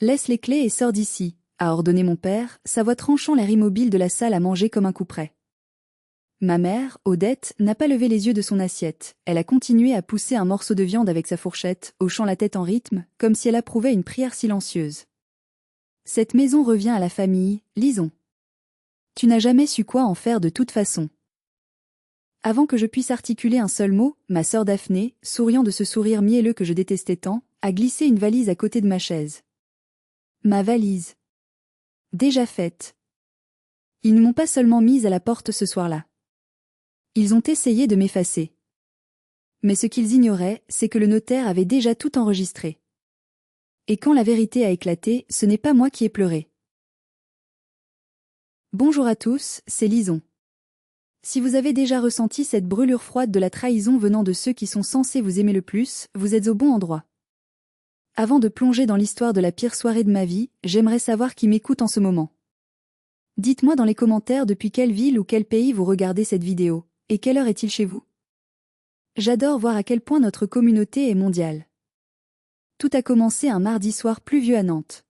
Laisse les clés et sors d'ici, a ordonné mon père, sa voix tranchant l'air immobile de la salle à manger comme un couperet. Ma mère, Odette, n'a pas levé les yeux de son assiette, elle a continué à pousser un morceau de viande avec sa fourchette, hochant la tête en rythme, comme si elle approuvait une prière silencieuse. Cette maison revient à la famille, lisons. Tu n'as jamais su quoi en faire de toute façon. Avant que je puisse articuler un seul mot, ma sœur Daphné, souriant de ce sourire mielleux que je détestais tant, a glissé une valise à côté de ma chaise. Ma valise. Déjà faite. Ils ne m'ont pas seulement mise à la porte ce soir-là. Ils ont essayé de m'effacer. Mais ce qu'ils ignoraient, c'est que le notaire avait déjà tout enregistré. Et quand la vérité a éclaté, ce n'est pas moi qui ai pleuré. Bonjour à tous, c'est Lison. Si vous avez déjà ressenti cette brûlure froide de la trahison venant de ceux qui sont censés vous aimer le plus, vous êtes au bon endroit. Avant de plonger dans l'histoire de la pire soirée de ma vie, j'aimerais savoir qui m'écoute en ce moment. Dites-moi dans les commentaires depuis quelle ville ou quel pays vous regardez cette vidéo, et quelle heure est-il chez vous? J'adore voir à quel point notre communauté est mondiale. Tout a commencé un mardi soir pluvieux à Nantes.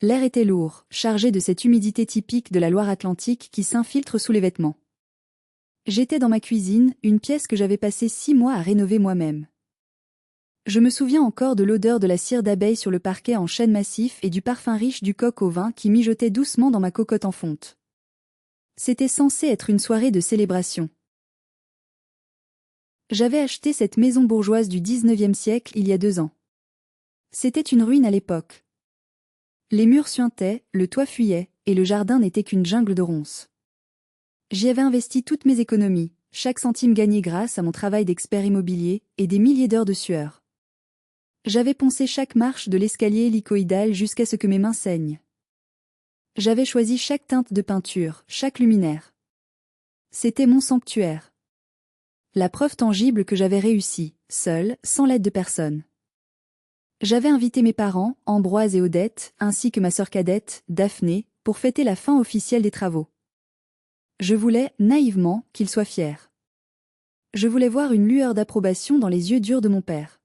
L'air était lourd, chargé de cette humidité typique de la Loire-Atlantique qui s'infiltre sous les vêtements. J'étais dans ma cuisine, une pièce que j'avais passé 6 mois à rénover moi-même. Je me souviens encore de l'odeur de la cire d'abeille sur le parquet en chêne massif et du parfum riche du coq au vin qui mijotait doucement dans ma cocotte en fonte. C'était censé être une soirée de célébration. J'avais acheté cette maison bourgeoise du 19e siècle il y a 2 ans. C'était une ruine à l'époque. Les murs suintaient, le toit fuyait, et le jardin n'était qu'une jungle de ronces. J'y avais investi toutes mes économies, chaque centime gagné grâce à mon travail d'expert immobilier, et des milliers d'heures de sueur. J'avais poncé chaque marche de l'escalier hélicoïdal jusqu'à ce que mes mains saignent. J'avais choisi chaque teinte de peinture, chaque luminaire. C'était mon sanctuaire. La preuve tangible que j'avais réussi, seule, sans l'aide de personne. J'avais invité mes parents, Ambroise et Odette, ainsi que ma sœur cadette, Daphné, pour fêter la fin officielle des travaux. Je voulais, naïvement, qu'ils soient fiers. Je voulais voir une lueur d'approbation dans les yeux durs de mon père.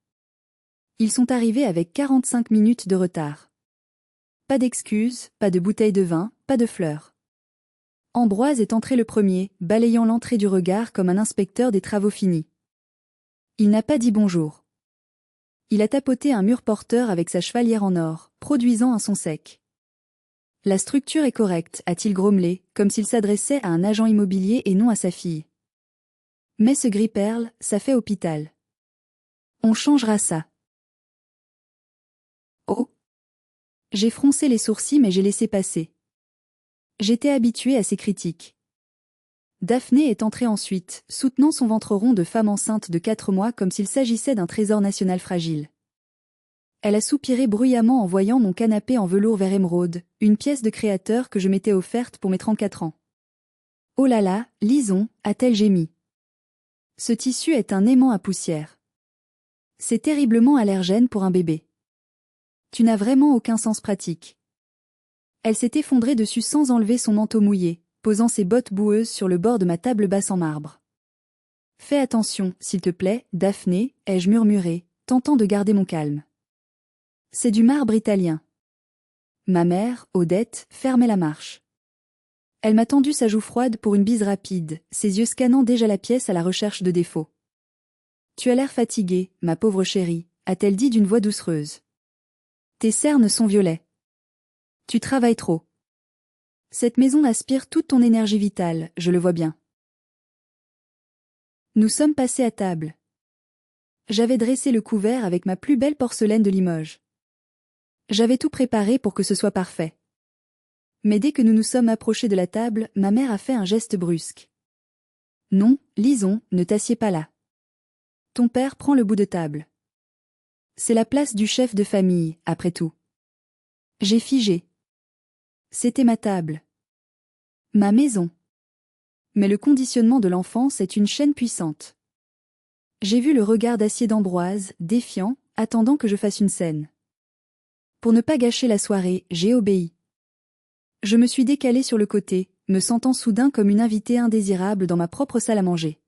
Ils sont arrivés avec 45 minutes de retard. Pas d'excuses, pas de bouteilles de vin, pas de fleurs. Ambroise est entré le premier, balayant l'entrée du regard comme un inspecteur des travaux finis. Il n'a pas dit bonjour. Il a tapoté un mur porteur avec sa chevalière en or, produisant un son sec. La structure est correcte, a-t-il grommelé, comme s'il s'adressait à un agent immobilier et non à sa fille. Mais ce gris-perle, ça fait hôpital. On changera ça. Oh. J'ai froncé les sourcils mais j'ai laissé passer. J'étais habituée à ces critiques. Daphné est entrée ensuite, soutenant son ventre rond de femme enceinte de 4 mois comme s'il s'agissait d'un trésor national fragile. Elle a soupiré bruyamment en voyant mon canapé en velours vert émeraude, une pièce de créateur que je m'étais offerte pour mes 34 ans. Oh là là, Lison, a-t-elle gémi. Ce tissu est un aimant à poussière. C'est terriblement allergène pour un bébé. Tu n'as vraiment aucun sens pratique. Elle s'est effondrée dessus sans enlever son manteau mouillé, posant ses bottes boueuses sur le bord de ma table basse en marbre. Fais attention, s'il te plaît, Daphné, ai-je murmuré, tentant de garder mon calme. C'est du marbre italien. Ma mère, Odette, fermait la marche. Elle m'a tendu sa joue froide pour une bise rapide, ses yeux scannant déjà la pièce à la recherche de défauts. Tu as l'air fatiguée, ma pauvre chérie, a-t-elle dit d'une voix doucereuse. Tes cernes sont violets. Tu travailles trop. Cette maison aspire toute ton énergie vitale, je le vois bien. Nous sommes passés à table. J'avais dressé le couvert avec ma plus belle porcelaine de Limoges. J'avais tout préparé pour que ce soit parfait. Mais dès que nous nous sommes approchés de la table, ma mère a fait un geste brusque. Non, Lison, ne t'assieds pas là. Ton père prend le bout de table. C'est la place du chef de famille, après tout. J'ai figé. C'était ma table. Ma maison. Mais le conditionnement de l'enfance est une chaîne puissante. J'ai vu le regard d'acier d'Ambroise, défiant, attendant que je fasse une scène. Pour ne pas gâcher la soirée, j'ai obéi. Je me suis décalée sur le côté, me sentant soudain comme une invitée indésirable dans ma propre salle à manger.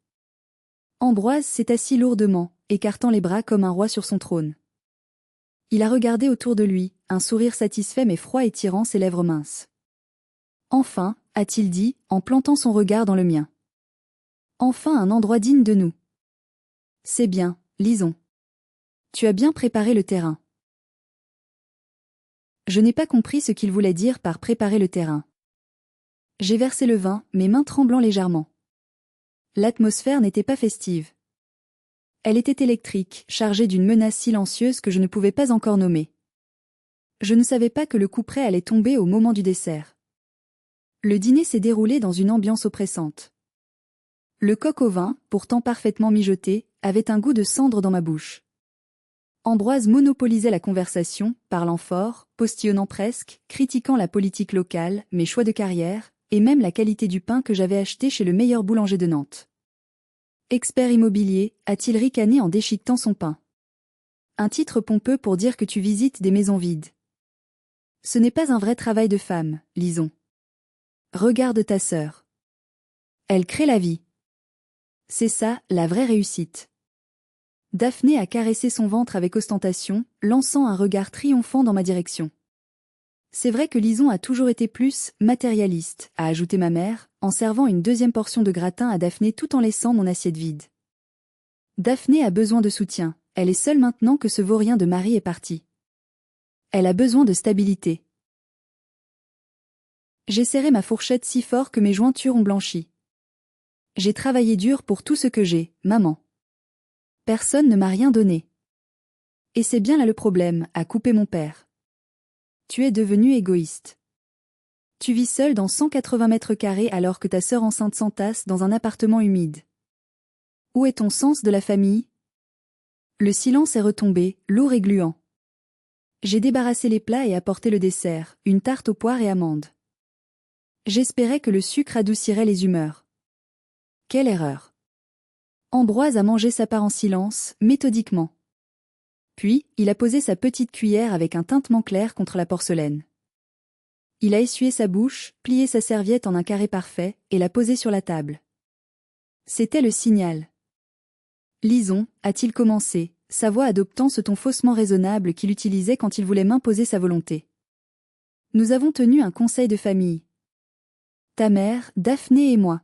Ambroise s'est assis lourdement, écartant les bras comme un roi sur son trône. Il a regardé autour de lui, un sourire satisfait mais froid étirant ses lèvres minces. Enfin, a-t-il dit, en plantant son regard dans le mien. Enfin un endroit digne de nous. C'est bien, lisons. Tu as bien préparé le terrain. Je n'ai pas compris ce qu'il voulait dire par préparer le terrain. J'ai versé le vin, mes mains tremblant légèrement. L'atmosphère n'était pas festive. Elle était électrique, chargée d'une menace silencieuse que je ne pouvais pas encore nommer. Je ne savais pas que le coup près allait tomber au moment du dessert. Le dîner s'est déroulé dans une ambiance oppressante. Le coq au vin, pourtant parfaitement mijoté, avait un goût de cendre dans ma bouche. Ambroise monopolisait la conversation, parlant fort, postillonnant presque, critiquant la politique locale, mes choix de carrière, et même la qualité du pain que j'avais acheté chez le meilleur boulanger de Nantes. Expert immobilier, a-t-il ricané en déchiquetant son pain. Un titre pompeux pour dire que tu visites des maisons vides. Ce n'est pas un vrai travail de femme, lisons. Regarde ta sœur. Elle crée la vie. C'est ça, la vraie réussite. Daphné a caressé son ventre avec ostentation, lançant un regard triomphant dans ma direction. C'est vrai que Lison a toujours été plus matérialiste, a ajouté ma mère, en servant une deuxième portion de gratin à Daphné tout en laissant mon assiette vide. Daphné a besoin de soutien, elle est seule maintenant que ce vaurien de mari est parti. Elle a besoin de stabilité. J'ai serré ma fourchette si fort que mes jointures ont blanchi. J'ai travaillé dur pour tout ce que j'ai, maman. Personne ne m'a rien donné. Et c'est bien là le problème, a coupé mon père. Tu es devenu égoïste. Tu vis seul dans 180 mètres carrés alors que ta sœur enceinte s'entasse dans un appartement humide. Où est ton sens de la famille? Le silence est retombé, lourd et gluant. J'ai débarrassé les plats et apporté le dessert, une tarte aux poires et amandes. J'espérais que le sucre adoucirait les humeurs. Quelle erreur! Ambroise a mangé sa part en silence, méthodiquement. Puis, il a posé sa petite cuillère avec un tintement clair contre la porcelaine. Il a essuyé sa bouche, plié sa serviette en un carré parfait, et l'a posée sur la table. C'était le signal. Lison, a-t-il commencé, sa voix adoptant ce ton faussement raisonnable qu'il utilisait quand il voulait m'imposer sa volonté. Nous avons tenu un conseil de famille. Ta mère, Daphné et moi.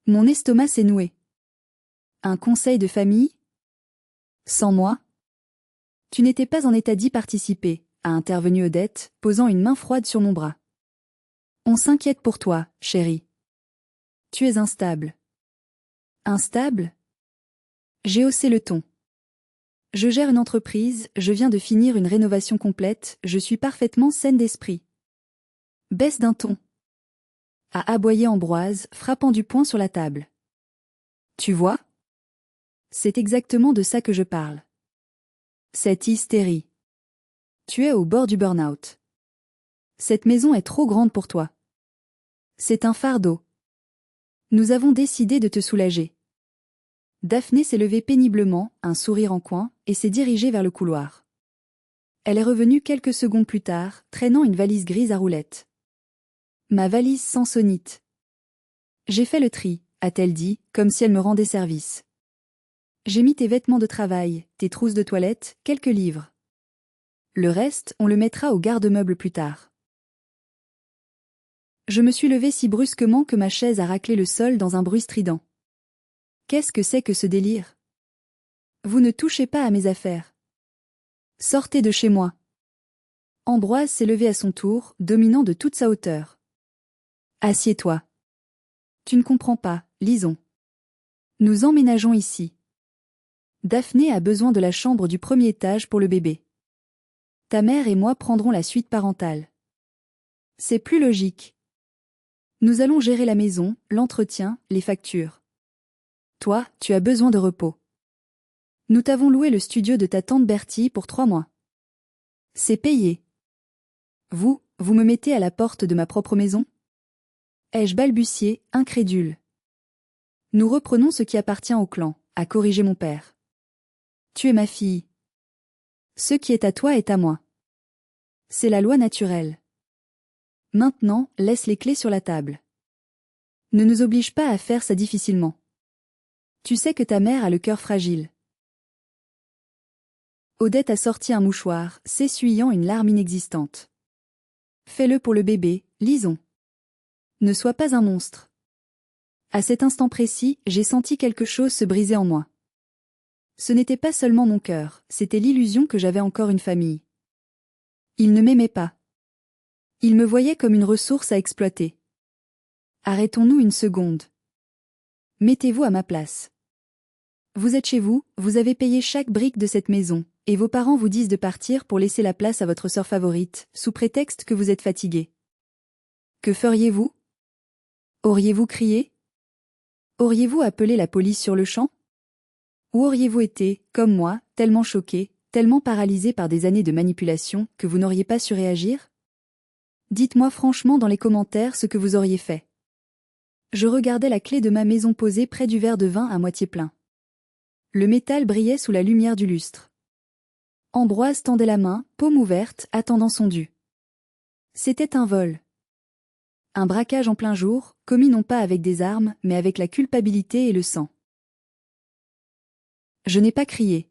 Mon estomac s'est noué. Un conseil de famille? Sans moi? Tu n'étais pas en état d'y participer, a intervenu Odette, posant une main froide sur mon bras. On s'inquiète pour toi, chérie. Tu es instable. Instable? J'ai haussé le ton. Je gère une entreprise, je viens de finir une rénovation complète, je suis parfaitement saine d'esprit. Baisse d'un ton. A aboyé Ambroise, frappant du poing sur la table. Tu vois? C'est exactement de ça que je parle. Cette hystérie. Tu es au bord du burn-out. Cette maison est trop grande pour toi. C'est un fardeau. Nous avons décidé de te soulager. Daphné s'est levée péniblement, un sourire en coin, et s'est dirigée vers le couloir. Elle est revenue quelques secondes plus tard, traînant une valise grise à roulettes. Ma valise sansonnite. J'ai fait le tri, a-t-elle dit, comme si elle me rendait service. J'ai mis tes vêtements de travail, tes trousses de toilette, quelques livres. Le reste, on le mettra au garde-meuble plus tard. Je me suis levée si brusquement que ma chaise a raclé le sol dans un bruit strident. Qu'est-ce que c'est que ce délire? Vous ne touchez pas à mes affaires. Sortez de chez moi. Ambroise s'est levé à son tour, dominant de toute sa hauteur. Assieds-toi. Tu ne comprends pas, lisons. Nous emménageons ici. Daphné a besoin de la chambre du premier étage pour le bébé. Ta mère et moi prendrons la suite parentale. C'est plus logique. Nous allons gérer la maison, l'entretien, les factures. Toi, tu as besoin de repos. Nous t'avons loué le studio de ta tante Bertie pour 3 mois. C'est payé. Vous me mettez à la porte de ma propre maison? Ai-je balbutié, incrédule. Nous reprenons ce qui appartient au clan, a corrigé mon père. Tu es ma fille. Ce qui est à toi est à moi. C'est la loi naturelle. Maintenant, laisse les clés sur la table. Ne nous oblige pas à faire ça difficilement. Tu sais que ta mère a le cœur fragile. Odette a sorti un mouchoir, s'essuyant une larme inexistante. Fais-le pour le bébé, lisons. Ne sois pas un monstre. À cet instant précis, j'ai senti quelque chose se briser en moi. Ce n'était pas seulement mon cœur, c'était l'illusion que j'avais encore une famille. Il ne m'aimait pas. Il me voyait comme une ressource à exploiter. Arrêtons-nous une seconde. Mettez-vous à ma place. Vous êtes chez vous, vous avez payé chaque brique de cette maison, et vos parents vous disent de partir pour laisser la place à votre sœur favorite, sous prétexte que vous êtes fatigué. Que feriez-vous? Auriez-vous crié? Auriez-vous appelé la police sur le champ? Ou auriez-vous été, comme moi, tellement choqué, tellement paralysé par des années de manipulation, que vous n'auriez pas su réagir? Dites-moi franchement dans les commentaires ce que vous auriez fait. Je regardais la clé de ma maison posée près du verre de vin à moitié plein. Le métal brillait sous la lumière du lustre. Ambroise tendait la main, paume ouverte, attendant son dû. C'était un vol. Un braquage en plein jour, commis non pas avec des armes, mais avec la culpabilité et le sang. Je n'ai pas crié.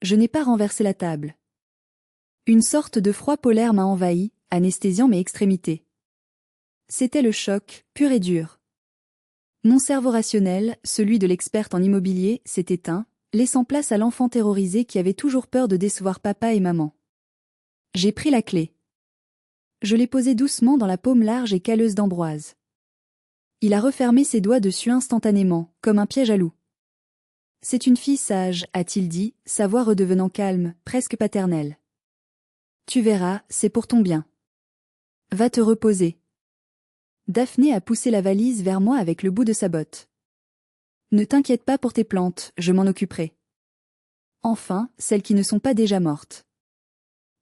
Je n'ai pas renversé la table. Une sorte de froid polaire m'a envahi, anesthésiant mes extrémités. C'était le choc, pur et dur. Mon cerveau rationnel, celui de l'experte en immobilier, s'est éteint, laissant place à l'enfant terrorisé qui avait toujours peur de décevoir papa et maman. J'ai pris la clé. Je l'ai posée doucement dans la paume large et calleuse d'Ambroise. Il a refermé ses doigts dessus instantanément, comme un piège à loup. C'est une fille sage, a-t-il dit, sa voix redevenant calme, presque paternelle. Tu verras, c'est pour ton bien. Va te reposer. Daphné a poussé la valise vers moi avec le bout de sa botte. Ne t'inquiète pas pour tes plantes, je m'en occuperai. Enfin, celles qui ne sont pas déjà mortes.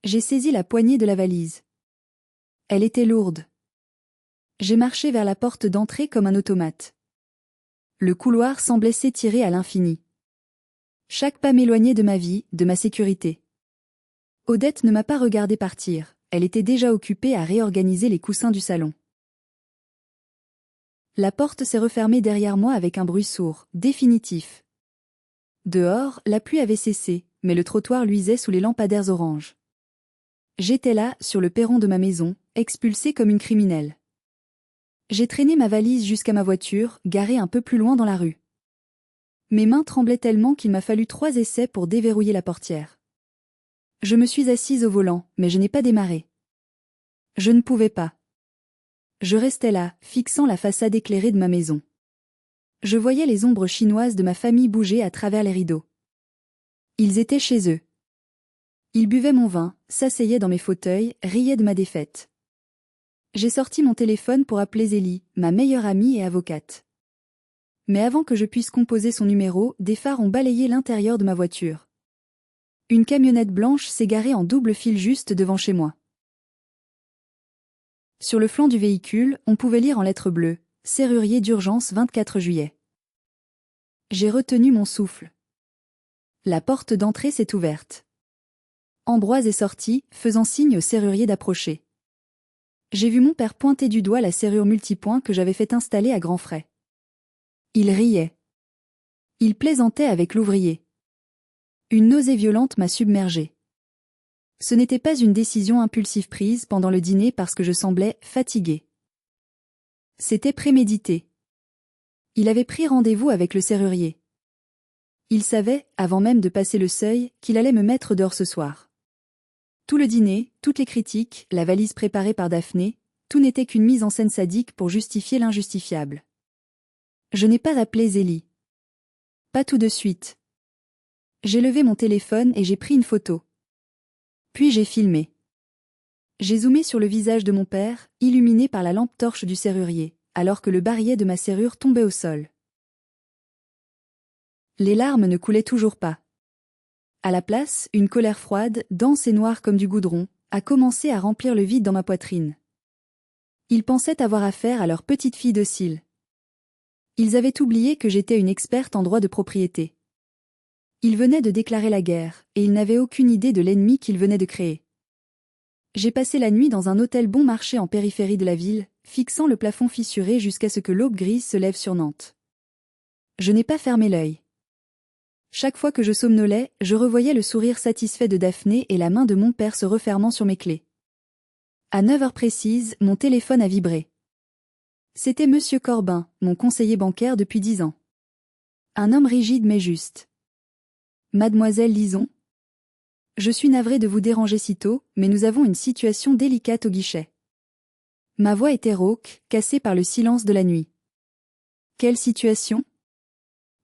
J'ai saisi la poignée de la valise. Elle était lourde. J'ai marché vers la porte d'entrée comme un automate. Le couloir semblait s'étirer à l'infini. Chaque pas m'éloignait de ma vie, de ma sécurité. Odette ne m'a pas regardé partir, elle était déjà occupée à réorganiser les coussins du salon. La porte s'est refermée derrière moi avec un bruit sourd, définitif. Dehors, la pluie avait cessé, mais le trottoir luisait sous les lampadaires oranges. J'étais là, sur le perron de ma maison, expulsée comme une criminelle. J'ai traîné ma valise jusqu'à ma voiture, garée un peu plus loin dans la rue. Mes mains tremblaient tellement qu'il m'a fallu 3 essais pour déverrouiller la portière. Je me suis assise au volant, mais je n'ai pas démarré. Je ne pouvais pas. Je restais là, fixant la façade éclairée de ma maison. Je voyais les ombres chinoises de ma famille bouger à travers les rideaux. Ils étaient chez eux. Ils buvaient mon vin, s'asseyaient dans mes fauteuils, riaient de ma défaite. J'ai sorti mon téléphone pour appeler Zélie, ma meilleure amie et avocate. Mais avant que je puisse composer son numéro, des phares ont balayé l'intérieur de ma voiture. Une camionnette blanche s'est garée en double fil juste devant chez moi. Sur le flanc du véhicule, on pouvait lire en lettres bleues « Serrurier d'urgence 24 juillet ». J'ai retenu mon souffle. La porte d'entrée s'est ouverte. Ambroise est sorti, faisant signe au serrurier d'approcher. J'ai vu mon père pointer du doigt la serrure multipoint que j'avais fait installer à grands frais. Il riait. Il plaisantait avec l'ouvrier. Une nausée violente m'a submergée. Ce n'était pas une décision impulsive prise pendant le dîner parce que je semblais fatiguée. C'était prémédité. Il avait pris rendez-vous avec le serrurier. Il savait, avant même de passer le seuil, qu'il allait me mettre dehors ce soir. Tout le dîner, toutes les critiques, la valise préparée par Daphné, tout n'était qu'une mise en scène sadique pour justifier l'injustifiable. Je n'ai pas appelé Zélie. Pas tout de suite. J'ai levé mon téléphone et j'ai pris une photo. Puis j'ai filmé. J'ai zoomé sur le visage de mon père, illuminé par la lampe torche du serrurier, alors que le barillet de ma serrure tombait au sol. Les larmes ne coulaient toujours pas. À la place, une colère froide, dense et noire comme du goudron, a commencé à remplir le vide dans ma poitrine. Ils pensaient avoir affaire à leur petite fille docile. Ils avaient oublié que j'étais une experte en droit de propriété. Ils venaient de déclarer la guerre, et ils n'avaient aucune idée de l'ennemi qu'ils venaient de créer. J'ai passé la nuit dans un hôtel bon marché en périphérie de la ville, fixant le plafond fissuré jusqu'à ce que l'aube grise se lève sur Nantes. Je n'ai pas fermé l'œil. Chaque fois que je somnolais, je revoyais le sourire satisfait de Daphné et la main de mon père se refermant sur mes clés. À 9 heures précises, mon téléphone a vibré. C'était Monsieur Corbin, mon conseiller bancaire depuis 10 ans. Un homme rigide mais juste. Mademoiselle Lison? Je suis navrée de vous déranger si tôt, mais nous avons une situation délicate au guichet. Ma voix était rauque, cassée par le silence de la nuit. Quelle situation?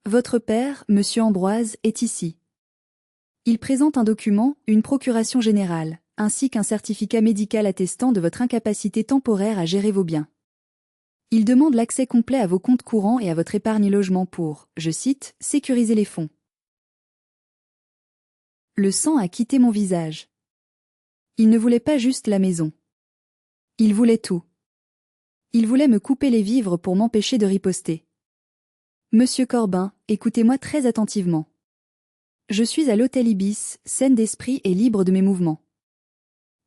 Votre père, Monsieur Ambroise, est ici. Il présente un document, une procuration générale, ainsi qu'un certificat médical attestant de votre incapacité temporaire à gérer vos biens. Il demande l'accès complet à vos comptes courants et à votre épargne logement pour, je cite, sécuriser les fonds. Le sang a quitté mon visage. Il ne voulait pas juste la maison. Il voulait tout. Il voulait me couper les vivres pour m'empêcher de riposter. Monsieur Corbin, écoutez-moi très attentivement. Je suis à l'hôtel Ibis, saine d'esprit et libre de mes mouvements.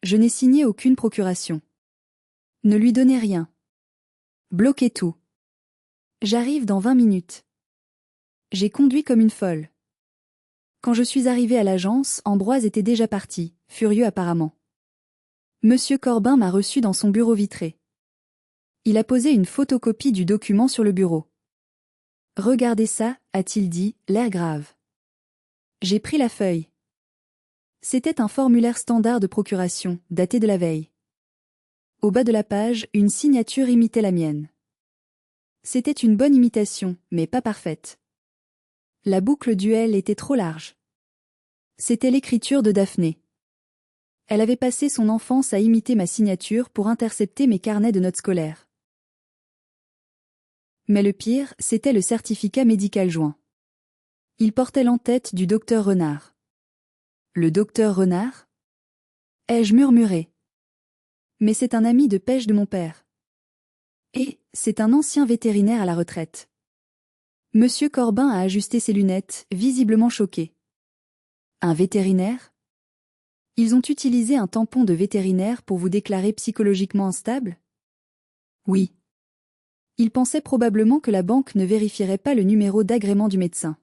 Je n'ai signé aucune procuration. Ne lui donnez rien. Bloquez tout. J'arrive dans 20 minutes. J'ai conduit comme une folle. Quand je suis arrivé à l'agence, Ambroise était déjà parti, furieux apparemment. Monsieur Corbin m'a reçu dans son bureau vitré. Il a posé une photocopie du document sur le bureau. Regardez ça, a-t-il dit, l'air grave. J'ai pris la feuille. C'était un formulaire standard de procuration, daté de la veille. Au bas de la page, une signature imitait la mienne. C'était une bonne imitation, mais pas parfaite. La boucle du L était trop large. C'était l'écriture de Daphné. Elle avait passé son enfance à imiter ma signature pour intercepter mes carnets de notes scolaires. Mais le pire, c'était le certificat médical joint. Il portait l'entête du docteur Renard. Le docteur Renard? Ai-je murmuré. Mais c'est un ami de pêche de mon père. Et, c'est un ancien vétérinaire à la retraite. Monsieur Corbin a ajusté ses lunettes, visiblement choqué. Un vétérinaire? Ils ont utilisé un tampon de vétérinaire pour vous déclarer psychologiquement instable? Oui. Ils pensaient probablement que la banque ne vérifierait pas le numéro d'agrément du médecin.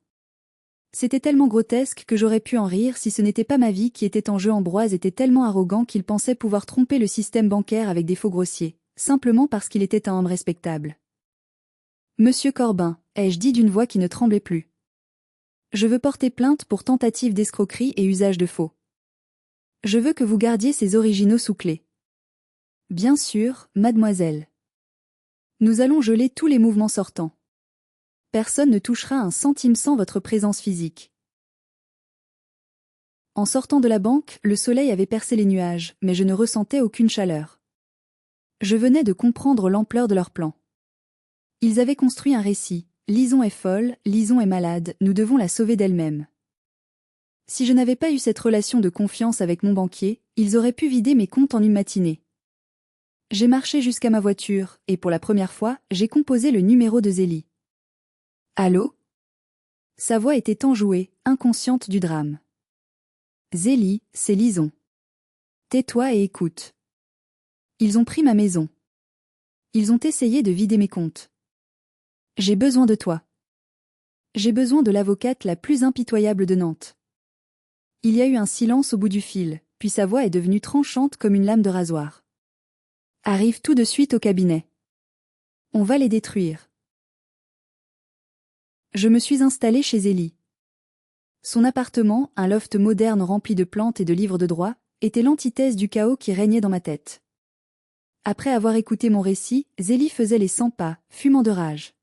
C'était tellement grotesque que j'aurais pu en rire si ce n'était pas ma vie qui était en jeu. Ambroise était tellement arrogant qu'il pensait pouvoir tromper le système bancaire avec des faux grossiers, simplement parce qu'il était un homme respectable. Monsieur Corbin, ai-je dit d'une voix qui ne tremblait plus. Je veux porter plainte pour tentative d'escroquerie et usage de faux. Je veux que vous gardiez ces originaux sous clé. Bien sûr, mademoiselle. Nous allons geler tous les mouvements sortants. Personne ne touchera un centime sans votre présence physique. En sortant de la banque, le soleil avait percé les nuages, mais je ne ressentais aucune chaleur. Je venais de comprendre l'ampleur de leur plan. Ils avaient construit un récit. Lison est folle, Lison est malade, nous devons la sauver d'elle-même. Si je n'avais pas eu cette relation de confiance avec mon banquier, ils auraient pu vider mes comptes en une matinée. J'ai marché jusqu'à ma voiture, et pour la première fois, j'ai composé le numéro de Zélie. Allô? Sa voix était enjouée, inconsciente du drame. Zélie, c'est Lison. Tais-toi et écoute. Ils ont pris ma maison. Ils ont essayé de vider mes comptes. J'ai besoin de toi. J'ai besoin de l'avocate la plus impitoyable de Nantes. Il y a eu un silence au bout du fil, puis sa voix est devenue tranchante comme une lame de rasoir. Arrive tout de suite au cabinet. On va les détruire. Je me suis installée chez Zélie. Son appartement, un loft moderne rempli de plantes et de livres de droit, était l'antithèse du chaos qui régnait dans ma tête. Après avoir écouté mon récit, Zélie faisait les 100 pas, fumant de rage.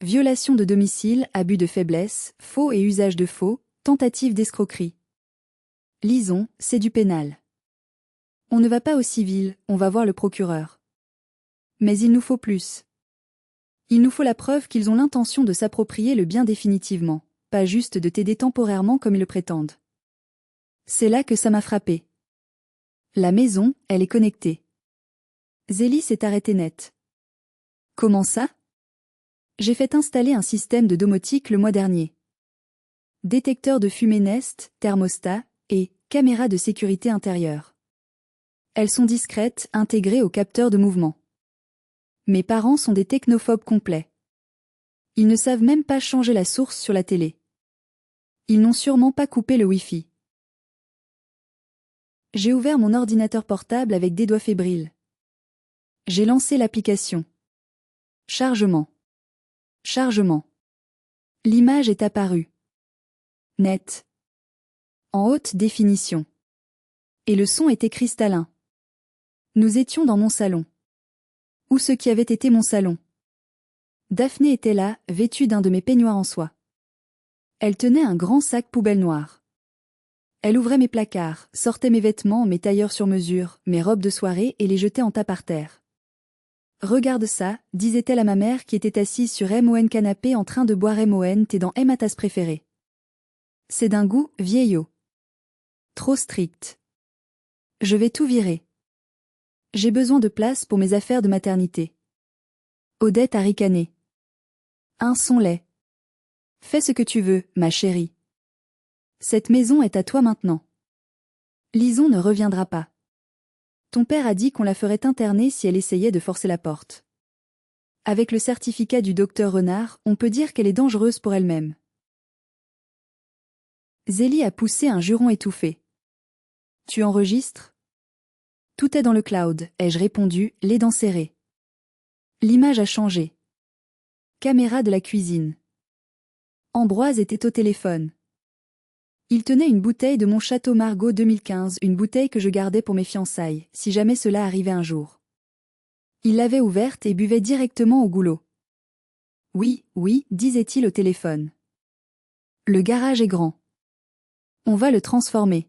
Violation de domicile, abus de faiblesse, faux et usage de faux, tentative d'escroquerie. Lison, c'est du pénal. On ne va pas au civil, on va voir le procureur. Mais il nous faut plus. Il nous faut la preuve qu'ils ont l'intention de s'approprier le bien définitivement, pas juste de t'aider temporairement comme ils le prétendent. C'est là que ça m'a frappé. La maison, elle est connectée. Zélie s'est arrêtée net. Comment ça? J'ai fait installer un système de domotique le mois dernier. Détecteur de fumée Nest, thermostat, et caméra de sécurité intérieure. Elles sont discrètes, intégrées au capteur de mouvement. Mes parents sont des technophobes complets. Ils ne savent même pas changer la source sur la télé. Ils n'ont sûrement pas coupé le Wi-Fi. J'ai ouvert mon ordinateur portable avec des doigts fébriles. J'ai lancé l'application. Chargement. Chargement. L'image est apparue. Net. En haute définition. Et le son était cristallin. Nous étions dans mon salon. Ou ce qui avait été mon salon. Daphné était là, vêtue d'un de mes peignoirs en soie. Elle tenait un grand sac poubelle noir. Elle ouvrait mes placards, sortait mes vêtements, mes tailleurs sur mesure, mes robes de soirée et les jetait en tas par terre. Regarde ça, disait-elle à ma mère qui était assise sur MON canapé en train de boire MON thé dans ma tasse préférée. C'est d'un goût vieillot. Trop strict. Je vais tout virer. J'ai besoin de place pour mes affaires de maternité. Odette a ricané. Un son laid. Fais ce que tu veux, ma chérie. Cette maison est à toi maintenant. Lison ne reviendra pas. Ton père a dit qu'on la ferait interner si elle essayait de forcer la porte. Avec le certificat du docteur Renard, on peut dire qu'elle est dangereuse pour elle-même. Zélie a poussé un juron étouffé. Tu enregistres ? Tout est dans le cloud, ai-je répondu, les dents serrées. L'image a changé. Caméra de la cuisine. Ambroise était au téléphone. Il tenait une bouteille de mon Château Margaux 2015, une bouteille que je gardais pour mes fiançailles, si jamais cela arrivait un jour. Il l'avait ouverte et buvait directement au goulot. Oui, oui, disait-il au téléphone. Le garage est grand. On va le transformer.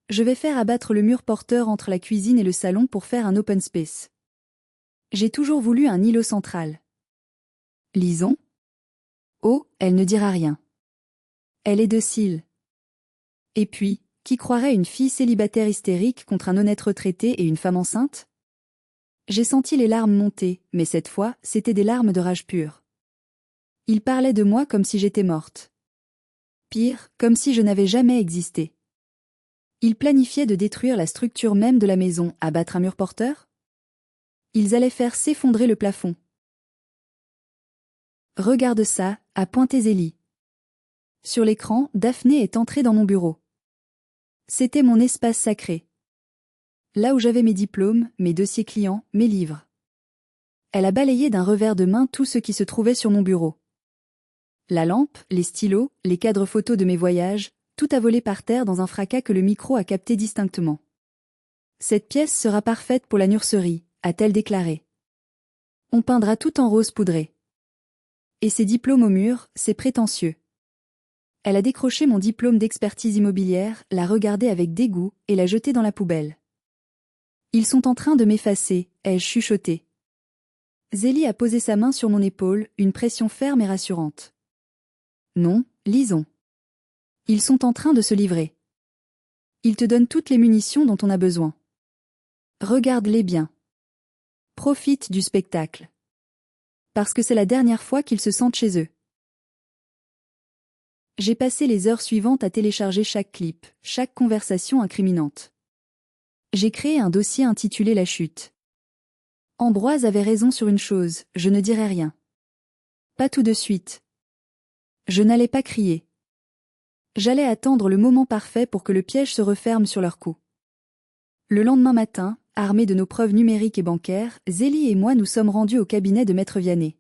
Je vais faire abattre le mur porteur entre la cuisine et le salon pour faire un open space. J'ai toujours voulu un îlot central. Lison ? Oh, elle ne dira rien. Elle est docile. Et puis, qui croirait une fille célibataire hystérique contre un honnête retraité et une femme enceinte ? J'ai senti les larmes monter, mais cette fois, c'était des larmes de rage pure. Il parlait de moi comme si j'étais morte. Pire, comme si je n'avais jamais existé. Ils planifiaient de détruire la structure même de la maison, abattre un mur porteur ? Ils allaient faire s'effondrer le plafond. Regarde ça, a pointé Zélie. Sur l'écran, Daphné est entrée dans mon bureau. C'était mon espace sacré. Là où j'avais mes diplômes, mes dossiers clients, mes livres. Elle a balayé d'un revers de main tout ce qui se trouvait sur mon bureau. La lampe, les stylos, les cadres photos de mes voyages, tout a volé par terre dans un fracas que le micro a capté distinctement. Cette pièce sera parfaite pour la nurserie, a-t-elle déclaré. On peindra tout en rose poudré. Et ces diplômes au mur, c'est prétentieux. Elle a décroché mon diplôme d'expertise immobilière, l'a regardé avec dégoût et l'a jeté dans la poubelle. Ils sont en train de m'effacer, ai-je chuchoté. Zélie a posé sa main sur mon épaule, une pression ferme et rassurante. Non, lisons. Ils sont en train de se livrer. Ils te donnent toutes les munitions dont on a besoin. Regarde-les bien. Profite du spectacle. Parce que c'est la dernière fois qu'ils se sentent chez eux. J'ai passé les heures suivantes à télécharger chaque clip, chaque conversation incriminante. J'ai créé un dossier intitulé La chute. Ambroise avait raison sur une chose, je ne dirai rien. Pas tout de suite. Je n'allais pas crier. J'allais attendre le moment parfait pour que le piège se referme sur leur cou. Le lendemain matin, armés de nos preuves numériques et bancaires, Zélie et moi nous sommes rendus au cabinet de Maître Vianney.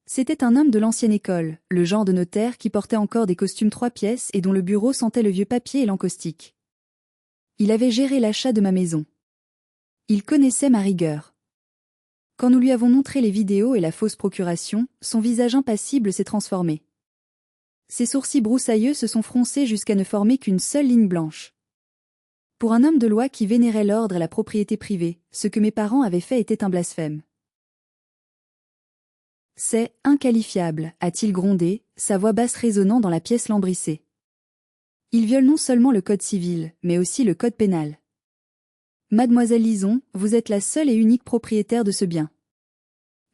C'était un homme de l'ancienne école, le genre de notaire qui portait encore des costumes 3 pièces et dont le bureau sentait le vieux papier et l'encaustique. Il avait géré l'achat de ma maison. Il connaissait ma rigueur. Quand nous lui avons montré les vidéos et la fausse procuration, son visage impassible s'est transformé. Ses sourcils broussailleux se sont froncés jusqu'à ne former qu'une seule ligne blanche. Pour un homme de loi qui vénérait l'ordre et la propriété privée, ce que mes parents avaient fait était un blasphème. C'est inqualifiable, a-t-il grondé, sa voix basse résonnant dans la pièce lambrissée. Il viole non seulement le code civil, mais aussi le code pénal. Mademoiselle Lison, vous êtes la seule et unique propriétaire de ce bien.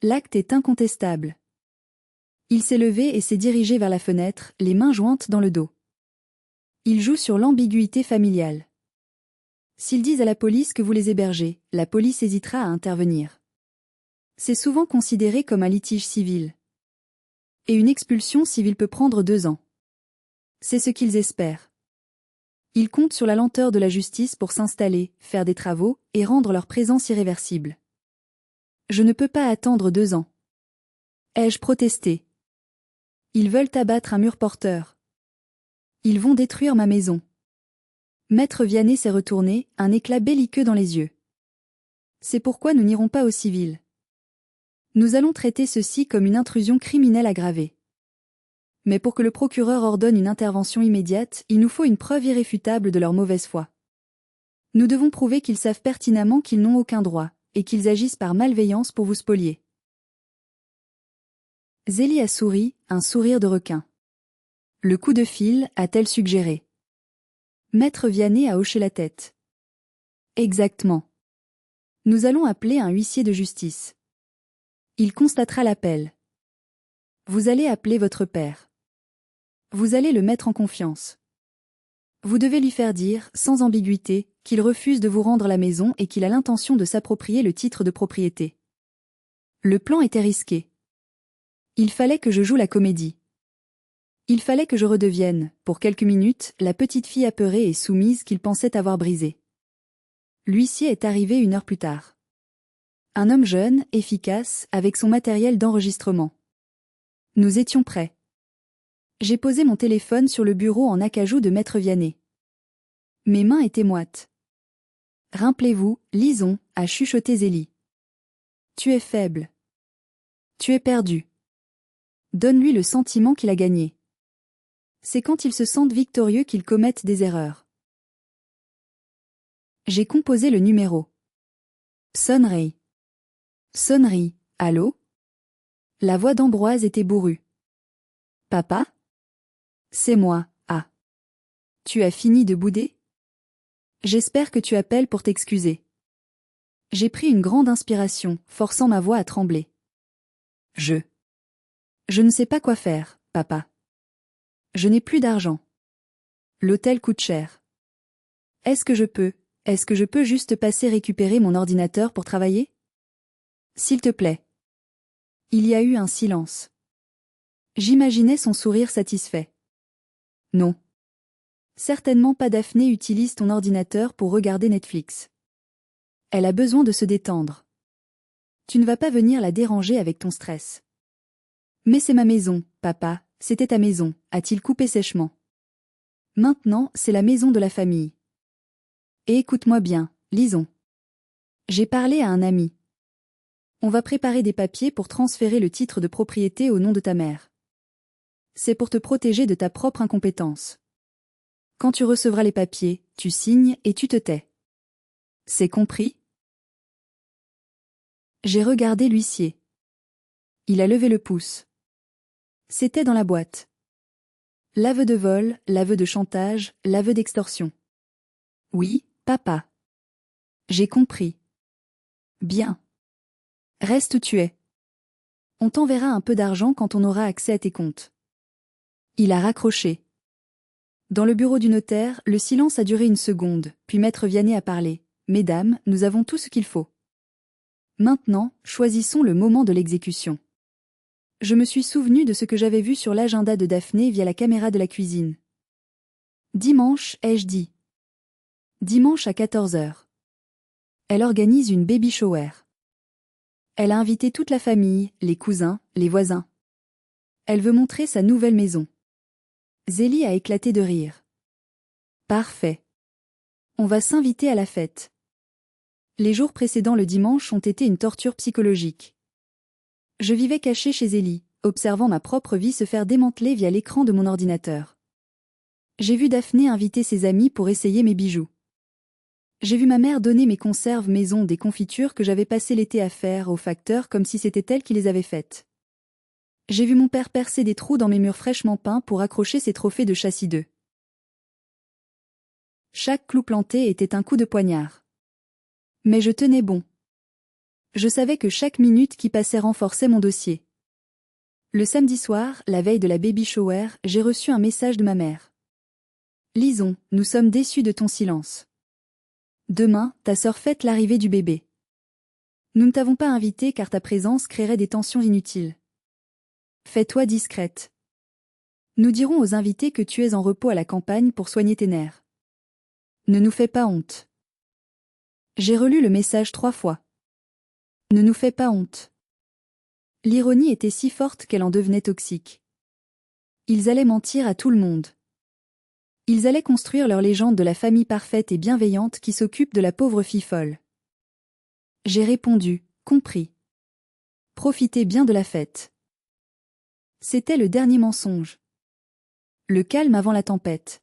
L'acte est incontestable. Il s'est levé et s'est dirigé vers la fenêtre, les mains jointes dans le dos. Il joue sur l'ambiguïté familiale. S'ils disent à la police que vous les hébergez, la police hésitera à intervenir. C'est souvent considéré comme un litige civil. Et une expulsion civile peut prendre 2 ans. C'est ce qu'ils espèrent. Ils comptent sur la lenteur de la justice pour s'installer, faire des travaux et rendre leur présence irréversible. Je ne peux pas attendre 2 ans. Ai-je protesté? Ils veulent abattre un mur porteur. Ils vont détruire ma maison. Maître Vianney s'est retourné, un éclat belliqueux dans les yeux. C'est pourquoi nous n'irons pas au civil. Nous allons traiter ceci comme une intrusion criminelle aggravée. Mais pour que le procureur ordonne une intervention immédiate, il nous faut une preuve irréfutable de leur mauvaise foi. Nous devons prouver qu'ils savent pertinemment qu'ils n'ont aucun droit, et qu'ils agissent par malveillance pour vous spolier. Zélie a souri, un sourire de requin. Le coup de fil, a-t-elle suggéré. Maître Vianney a hoché la tête. Exactement. Nous allons appeler un huissier de justice. Il constatera l'appel. Vous allez appeler votre père. Vous allez le mettre en confiance. Vous devez lui faire dire, sans ambiguïté, qu'il refuse de vous rendre la maison et qu'il a l'intention de s'approprier le titre de propriété. Le plan était risqué. Il fallait que je joue la comédie. Il fallait que je redevienne, pour quelques minutes, la petite fille apeurée et soumise qu'il pensait avoir brisée. L'huissier est arrivé 1 heure plus tard. Un homme jeune, efficace, avec son matériel d'enregistrement. Nous étions prêts. J'ai posé mon téléphone sur le bureau en acajou de Maître Vianney. Mes mains étaient moites. Rappelez-vous, lisons, a chuchoté Zélie. Tu es faible. Tu es perdu. Donne-lui le sentiment qu'il a gagné. C'est quand ils se sentent victorieux qu'ils commettent des erreurs. J'ai composé le numéro. Sonnerie. Sonnerie, allô? La voix d'Ambroise était bourrue. Papa? C'est moi, ah. Tu as fini de bouder? J'espère que tu appelles pour t'excuser. J'ai pris une grande inspiration, forçant ma voix à trembler. Je ne sais pas quoi faire, papa. Je n'ai plus d'argent. L'hôtel coûte cher. Est-ce que je peux juste passer récupérer mon ordinateur pour travailler? S'il te plaît. Il y a eu un silence. J'imaginais son sourire satisfait. Non. Certainement pas. Daphné utilise ton ordinateur pour regarder Netflix. Elle a besoin de se détendre. Tu ne vas pas venir la déranger avec ton stress. Mais c'est ma maison, papa, c'était ta maison, a-t-il coupé sèchement. Maintenant, c'est la maison de la famille. Et écoute-moi bien, lisons. J'ai parlé à un ami. On va préparer des papiers pour transférer le titre de propriété au nom de ta mère. C'est pour te protéger de ta propre incompétence. Quand tu recevras les papiers, tu signes et tu te tais. C'est compris? J'ai regardé l'huissier. Il a levé le pouce. C'était dans la boîte. L'aveu de vol, l'aveu de chantage, l'aveu d'extorsion. Oui, papa. J'ai compris. Bien. Reste où tu es. On t'enverra un peu d'argent quand on aura accès à tes comptes. Il a raccroché. Dans le bureau du notaire, le silence a duré 1 seconde, puis Maître Vianney a parlé. Mesdames, nous avons tout ce qu'il faut. Maintenant, choisissons le moment de l'exécution. Je me suis souvenu de ce que j'avais vu sur l'agenda de Daphné via la caméra de la cuisine. Dimanche, ai-je dit. Dimanche à 14 heures. Elle organise une baby shower. Elle a invité toute la famille, les cousins, les voisins. Elle veut montrer sa nouvelle maison. Zélie a éclaté de rire. Parfait. On va s'inviter à la fête. Les jours précédant le dimanche ont été une torture psychologique. Je vivais caché chez Zélie, observant ma propre vie se faire démanteler via l'écran de mon ordinateur. J'ai vu Daphné inviter ses amis pour essayer mes bijoux. J'ai vu ma mère donner mes conserves maison des confitures que j'avais passé l'été à faire au facteur comme si c'était elle qui les avait faites. J'ai vu mon père percer des trous dans mes murs fraîchement peints pour accrocher ses trophées de châssis d'œufs. Chaque clou planté était un coup de poignard. Mais je tenais bon. Je savais que chaque minute qui passait renforçait mon dossier. Le samedi soir, la veille de la baby shower, j'ai reçu un message de ma mère. Lisons, nous sommes déçus de ton silence. Demain, ta sœur fête l'arrivée du bébé. Nous ne t'avons pas invité car ta présence créerait des tensions inutiles. Fais-toi discrète. Nous dirons aux invités que tu es en repos à la campagne pour soigner tes nerfs. Ne nous fais pas honte. J'ai relu le message 3 fois. Ne nous fais pas honte. L'ironie était si forte qu'elle en devenait toxique. Ils allaient mentir à tout le monde. Ils allaient construire leur légende de la famille parfaite et bienveillante qui s'occupe de la pauvre fille folle. J'ai répondu, compris. Profitez bien de la fête. C'était le dernier mensonge. Le calme avant la tempête.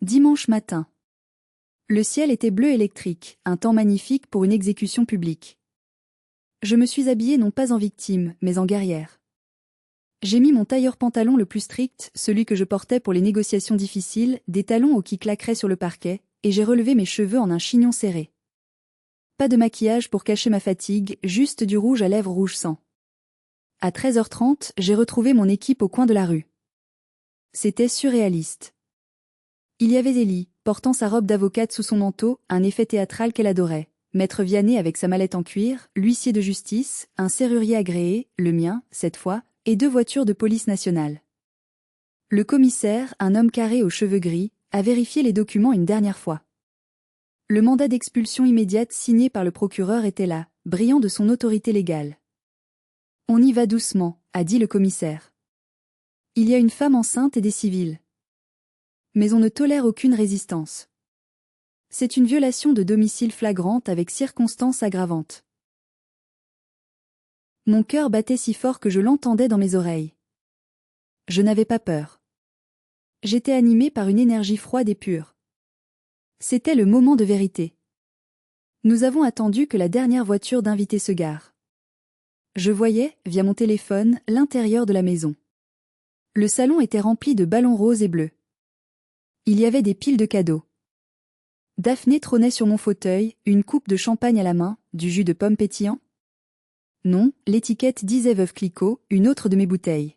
Dimanche matin. Le ciel était bleu électrique, un temps magnifique pour une exécution publique. Je me suis habillée non pas en victime, mais en guerrière. J'ai mis mon tailleur-pantalon le plus strict, celui que je portais pour les négociations difficiles, des talons hauts qui claqueraient sur le parquet, et j'ai relevé mes cheveux en un chignon serré. Pas de maquillage pour cacher ma fatigue, juste du rouge à lèvres rouge sang. À 13h30, j'ai retrouvé mon équipe au coin de la rue. C'était surréaliste. Il y avait Zélie, portant sa robe d'avocate sous son manteau, un effet théâtral qu'elle adorait. Maître Vianney avec sa mallette en cuir, l'huissier de justice, un serrurier agréé, le mien, cette fois, et 2 voitures de police nationale. Le commissaire, un homme carré aux cheveux gris, a vérifié les documents une dernière fois. Le mandat d'expulsion immédiate signé par le procureur était là, brillant de son autorité légale. On y va doucement, a dit le commissaire. Il y a une femme enceinte et des civils. Mais on ne tolère aucune résistance. C'est une violation de domicile flagrante avec circonstances aggravantes. Mon cœur battait si fort que je l'entendais dans mes oreilles. Je n'avais pas peur. J'étais animée par une énergie froide et pure. C'était le moment de vérité. Nous avons attendu que la dernière voiture d'invités se gare. Je voyais, via mon téléphone, l'intérieur de la maison. Le salon était rempli de ballons roses et bleus. Il y avait des piles de cadeaux. Daphné trônait sur mon fauteuil, une coupe de champagne à la main, du jus de pomme pétillant. Non, l'étiquette disait Veuve Clicquot, une autre de mes bouteilles.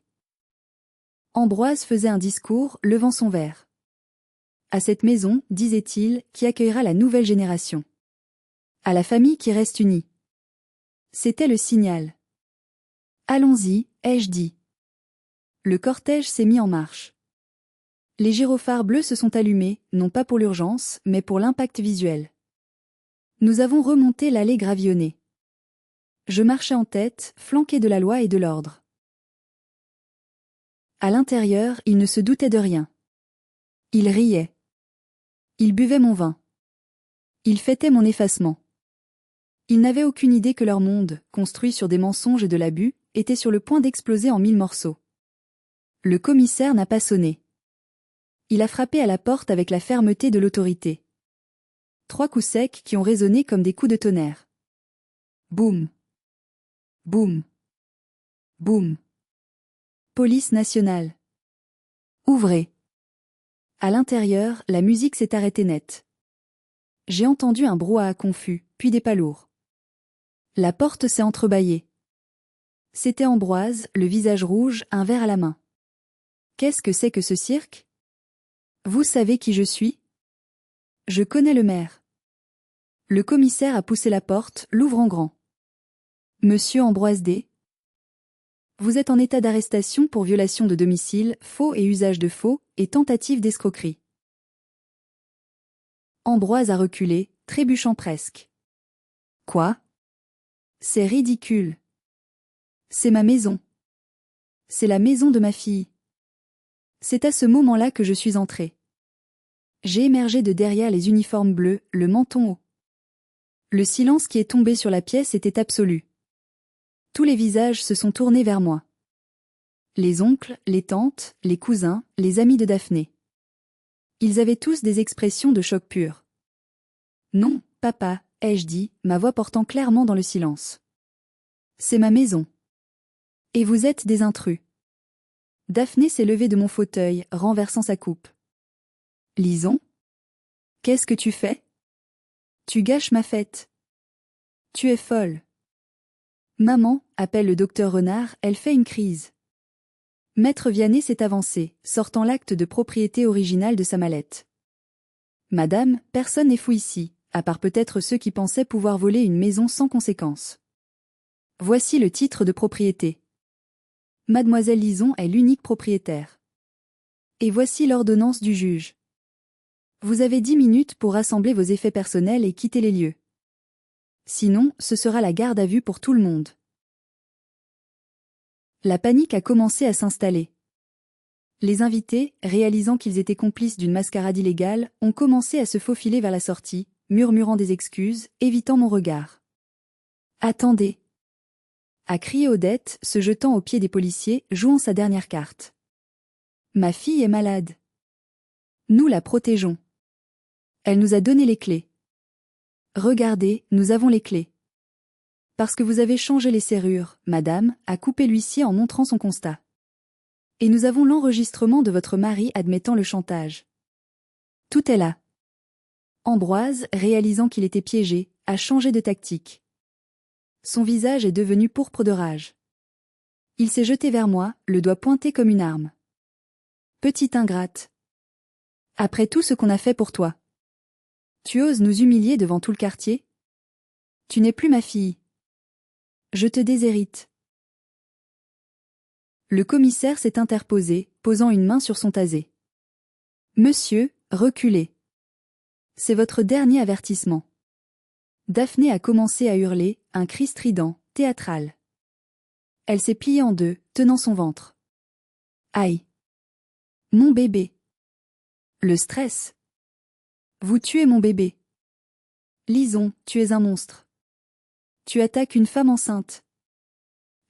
Ambroise faisait un discours, levant son verre. À cette maison, disait-il, qui accueillera la nouvelle génération. À la famille qui reste unie. C'était le signal. Allons-y, ai-je dit. Le cortège s'est mis en marche. Les gyrophares bleus se sont allumés, non pas pour l'urgence, mais pour l'impact visuel. Nous avons remonté l'allée gravillonnée. Je marchais en tête, flanqué de la loi et de l'ordre. À l'intérieur, ils ne se doutaient de rien. Ils riaient. Ils buvaient mon vin. Ils fêtaient mon effacement. Ils n'avaient aucune idée que leur monde, construit sur des mensonges et de l'abus, était sur le point d'exploser en 1000 morceaux. Le commissaire n'a pas sonné. Il a frappé à la porte avec la fermeté de l'autorité. 3 coups secs qui ont résonné comme des coups de tonnerre. Boum. Boum. Boum. Police nationale. Ouvrez. À l'intérieur, la musique s'est arrêtée net. J'ai entendu un brouhaha confus, puis des pas lourds. La porte s'est entrebâillée. C'était Ambroise, le visage rouge, un verre à la main. Qu'est-ce que c'est que ce cirque? Vous savez qui je suis? Je connais le maire. Le commissaire a poussé la porte, l'ouvrant grand. Monsieur Ambroise D. Vous êtes en état d'arrestation pour violation de domicile, faux et usage de faux, et tentative d'escroquerie. Ambroise a reculé, trébuchant presque. Quoi? C'est ridicule. C'est ma maison. C'est la maison de ma fille. C'est à ce moment-là que je suis entrée. J'ai émergé de derrière les uniformes bleus, le menton haut. Le silence qui est tombé sur la pièce était absolu. Tous les visages se sont tournés vers moi. Les oncles, les tantes, les cousins, les amis de Daphné. Ils avaient tous des expressions de choc pur. Non, papa, ai-je dit, ma voix portant clairement dans le silence. C'est ma maison. Et vous êtes des intrus. Daphné s'est levée de mon fauteuil, renversant sa coupe. Lison? Qu'est-ce que tu fais? Tu gâches ma fête. Tu es folle. Maman, appelle le docteur Renard, elle fait une crise. Maître Vianney s'est avancé, sortant l'acte de propriété original de sa mallette. Madame, personne n'est fou ici, à part peut-être ceux qui pensaient pouvoir voler une maison sans conséquence. Voici le titre de propriété. Mademoiselle Lison est l'unique propriétaire. Et voici l'ordonnance du juge. Vous avez 10 minutes pour rassembler vos effets personnels et quitter les lieux. Sinon, ce sera la garde à vue pour tout le monde. La panique a commencé à s'installer. Les invités, réalisant qu'ils étaient complices d'une mascarade illégale, ont commencé à se faufiler vers la sortie, murmurant des excuses, évitant mon regard. « Attendez !» a crié Odette, se jetant aux pieds des policiers, jouant sa dernière carte. « Ma fille est malade. Nous la protégeons. Elle nous a donné les clés. Regardez, nous avons les clés. Parce que vous avez changé les serrures, madame, a coupé l'huissier en montrant son constat. Et nous avons l'enregistrement de votre mari admettant le chantage. Tout est là. » Ambroise, réalisant qu'il était piégé, a changé de tactique. Son visage est devenu pourpre de rage. Il s'est jeté vers moi, le doigt pointé comme une arme. « Petite ingrate. Après tout ce qu'on a fait pour toi. Tu oses nous humilier devant tout le quartier? Tu n'es plus ma fille. Je te déshérite. » Le commissaire s'est interposé, posant une main sur son tasé. « Monsieur, reculez. C'est votre dernier avertissement. » Daphné a commencé à hurler, un cri strident, théâtral. Elle s'est pliée en deux, tenant son ventre. « Aïe! Mon bébé! Le stress! Vous tuez mon bébé! Lison, tu es un monstre. Tu attaques une femme enceinte. »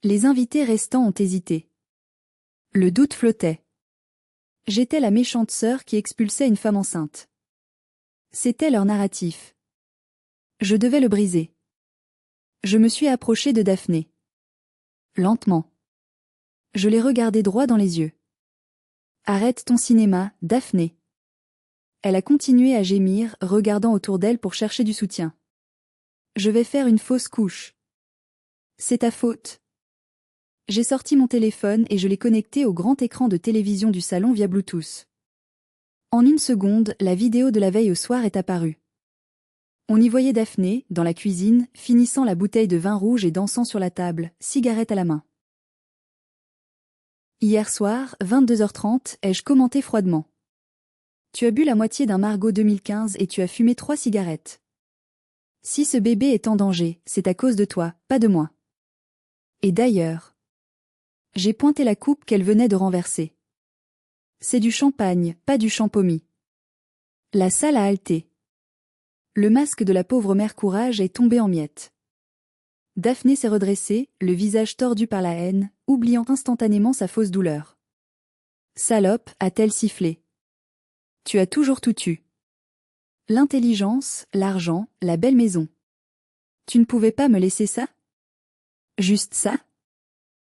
Les invités restants ont hésité. Le doute flottait. J'étais la méchante sœur qui expulsait une femme enceinte. C'était leur narratif. Je devais le briser. Je me suis approchée de Daphné. Lentement. Je l'ai regardée droit dans les yeux. « Arrête ton cinéma, Daphné. » Elle a continué à gémir, regardant autour d'elle pour chercher du soutien. « Je vais faire une fausse couche. C'est ta faute. » J'ai sorti mon téléphone et je l'ai connecté au grand écran de télévision du salon via Bluetooth. En une seconde, la vidéo de la veille au soir est apparue. On y voyait Daphné, dans la cuisine, finissant la bouteille de vin rouge et dansant sur la table, cigarette à la main. « Hier soir, 22h30, ai-je commenté froidement. Tu as bu la moitié d'un Margaux 2015 et tu as fumé 3 cigarettes. Si ce bébé est en danger, c'est à cause de toi, pas de moi. Et d'ailleurs... » J'ai pointé la coupe qu'elle venait de renverser. C'est du champagne, pas du champomis. La salle a halté. Le masque de la pauvre mère Courage est tombé en miettes. Daphné s'est redressée, le visage tordu par la haine, oubliant instantanément sa fausse douleur. « Salope » a-t-elle sifflé. « Tu as toujours tout eu. L'intelligence, l'argent, la belle maison. Tu ne pouvais pas me laisser ça? Juste ça?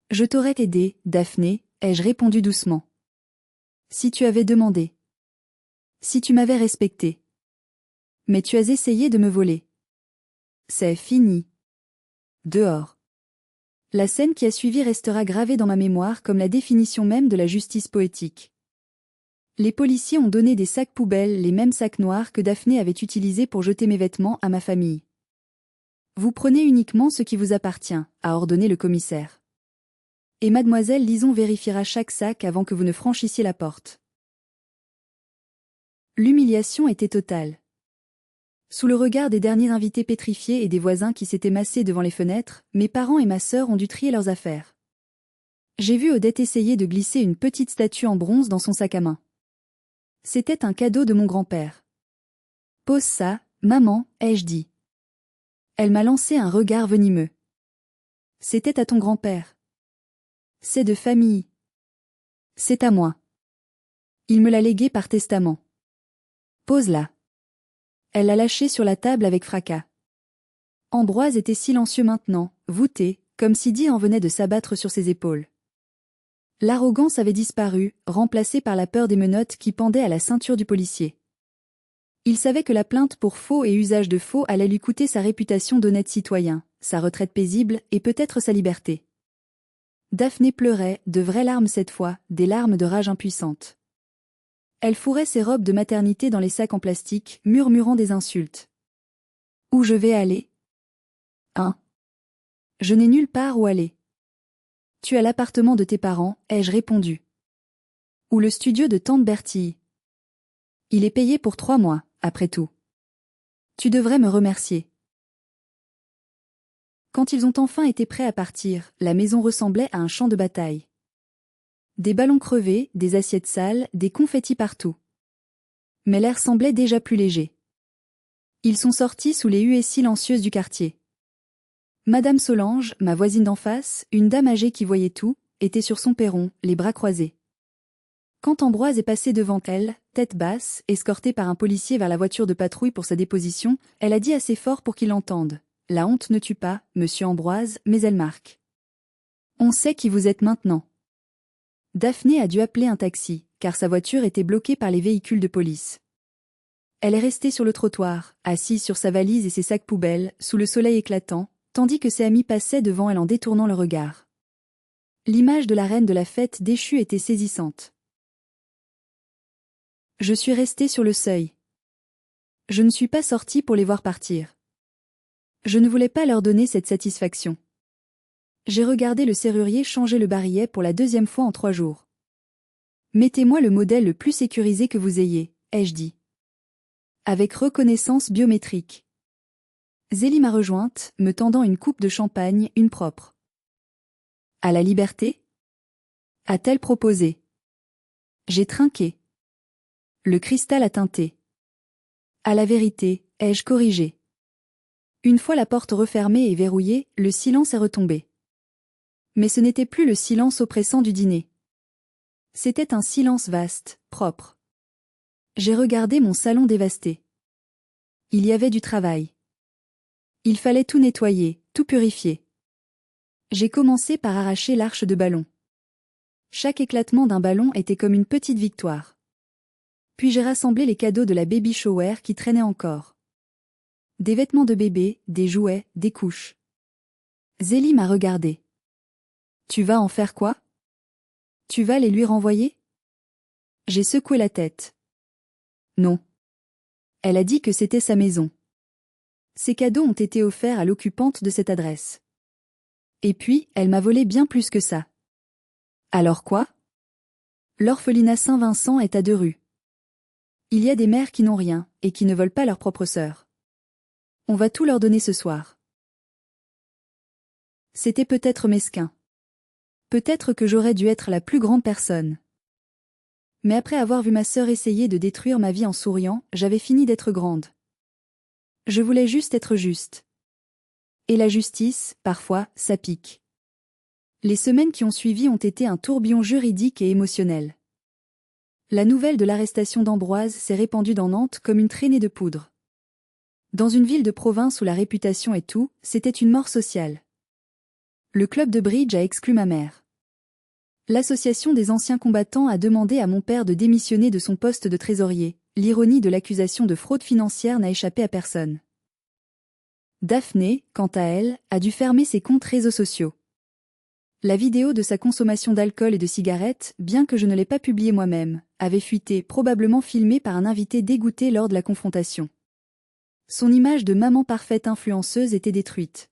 Je t'aurais aidé, Daphné, ai-je répondu doucement. Si tu avais demandé. Si tu m'avais respecté. Mais tu as essayé de me voler. C'est fini. Dehors. La scène qui a suivi restera gravée dans ma mémoire comme la définition même de la justice poétique. Les policiers ont donné des sacs poubelles, les mêmes sacs noirs que Daphné avait utilisés pour jeter mes vêtements à ma famille. Vous prenez uniquement ce qui vous appartient, a ordonné le commissaire. Et mademoiselle Lison vérifiera chaque sac avant que vous ne franchissiez la porte. L'humiliation était totale. Sous le regard des derniers invités pétrifiés et des voisins qui s'étaient massés devant les fenêtres, mes parents et ma sœur ont dû trier leurs affaires. J'ai vu Odette essayer de glisser une petite statue en bronze dans son sac à main. C'était un cadeau de mon grand-père. « Pose ça, maman, ai-je dit. » Elle m'a lancé un regard venimeux. « C'était à ton grand-père. » « C'est de famille. »« C'est à moi. » Il me l'a légué par testament. « Pose-la. » Elle l'a lâché sur la table avec fracas. Ambroise était silencieux maintenant, voûté, comme si Dieu en venait de s'abattre sur ses épaules. L'arrogance avait disparu, remplacée par la peur des menottes qui pendaient à la ceinture du policier. Il savait que la plainte pour faux et usage de faux allait lui coûter sa réputation d'honnête citoyen, sa retraite paisible et peut-être sa liberté. Daphné pleurait, de vraies larmes cette fois, des larmes de rage impuissante. Elle fourrait ses robes de maternité dans les sacs en plastique, murmurant des insultes. « Où je vais aller ? Hein ? Je n'ai nulle part où aller. Tu as l'appartement de tes parents, ai-je répondu. Ou le studio de tante Bertille. Il est payé pour 3 mois, après tout. Tu devrais me remercier. Quand ils ont enfin été prêts à partir, la maison ressemblait à un champ de bataille. Des ballons crevés, des assiettes sales, des confettis partout. Mais l'air semblait déjà plus léger. Ils sont sortis sous les huées silencieuses du quartier. Madame Solange, ma voisine d'en face, une dame âgée qui voyait tout, était sur son perron, les bras croisés. Quand Ambroise est passé devant elle, tête basse, escortée par un policier vers la voiture de patrouille pour sa déposition, elle a dit assez fort pour qu'il l'entende. « La honte ne tue pas, monsieur Ambroise, mais elle marque. On sait qui vous êtes maintenant. » Daphné a dû appeler un taxi, car sa voiture était bloquée par les véhicules de police. Elle est restée sur le trottoir, assise sur sa valise et ses sacs poubelles, sous le soleil éclatant, tandis que ses amis passaient devant elle en détournant le regard. L'image de la reine de la fête déchue était saisissante. Je suis restée sur le seuil. Je ne suis pas sortie pour les voir partir. Je ne voulais pas leur donner cette satisfaction. J'ai regardé le serrurier changer le barillet pour la 2e fois en 3 jours. Mettez-moi le modèle le plus sécurisé que vous ayez, ai-je dit. Avec reconnaissance biométrique. Zélie m'a rejointe, me tendant une coupe de champagne, une propre. À la liberté ? A-t-elle proposé. J'ai trinqué. Le cristal a teinté. À la vérité, ai-je corrigé. Une fois la porte refermée et verrouillée, le silence est retombé. Mais ce n'était plus le silence oppressant du dîner. C'était un silence vaste, propre. J'ai regardé mon salon dévasté. Il y avait du travail. Il fallait tout nettoyer, tout purifier. J'ai commencé par arracher l'arche de ballon. Chaque éclatement d'un ballon était comme une petite victoire. Puis j'ai rassemblé les cadeaux de la baby shower qui traînaient encore. Des vêtements de bébé, des jouets, des couches. Zélie m'a regardé. Tu vas en faire quoi? Tu vas les lui renvoyer? J'ai secoué la tête. Non. Elle a dit que c'était sa maison. Ces cadeaux ont été offerts à l'occupante de cette adresse. Et puis, elle m'a volé bien plus que ça. Alors quoi? L'orphelinat Saint-Vincent est à 2 rues. Il y a des mères qui n'ont rien, et qui ne veulent pas leur propre sœur. On va tout leur donner ce soir. C'était peut-être mesquin. Peut-être que j'aurais dû être la plus grande personne. Mais après avoir vu ma sœur essayer de détruire ma vie en souriant, j'avais fini d'être grande. Je voulais juste être juste. Et la justice, parfois, ça pique. Les semaines qui ont suivi ont été un tourbillon juridique et émotionnel. La nouvelle de l'arrestation d'Ambroise s'est répandue dans Nantes comme une traînée de poudre. Dans une ville de province où la réputation est tout, c'était une mort sociale. Le club de bridge a exclu ma mère. L'association des anciens combattants a demandé à mon père de démissionner de son poste de trésorier. L'ironie de l'accusation de fraude financière n'a échappé à personne. Daphné, quant à elle, a dû fermer ses comptes réseaux sociaux. La vidéo de sa consommation d'alcool et de cigarettes, bien que je ne l'ai pas publiée moi-même, avait fuité, probablement filmée par un invité dégoûté lors de la confrontation. Son image de maman parfaite influenceuse était détruite.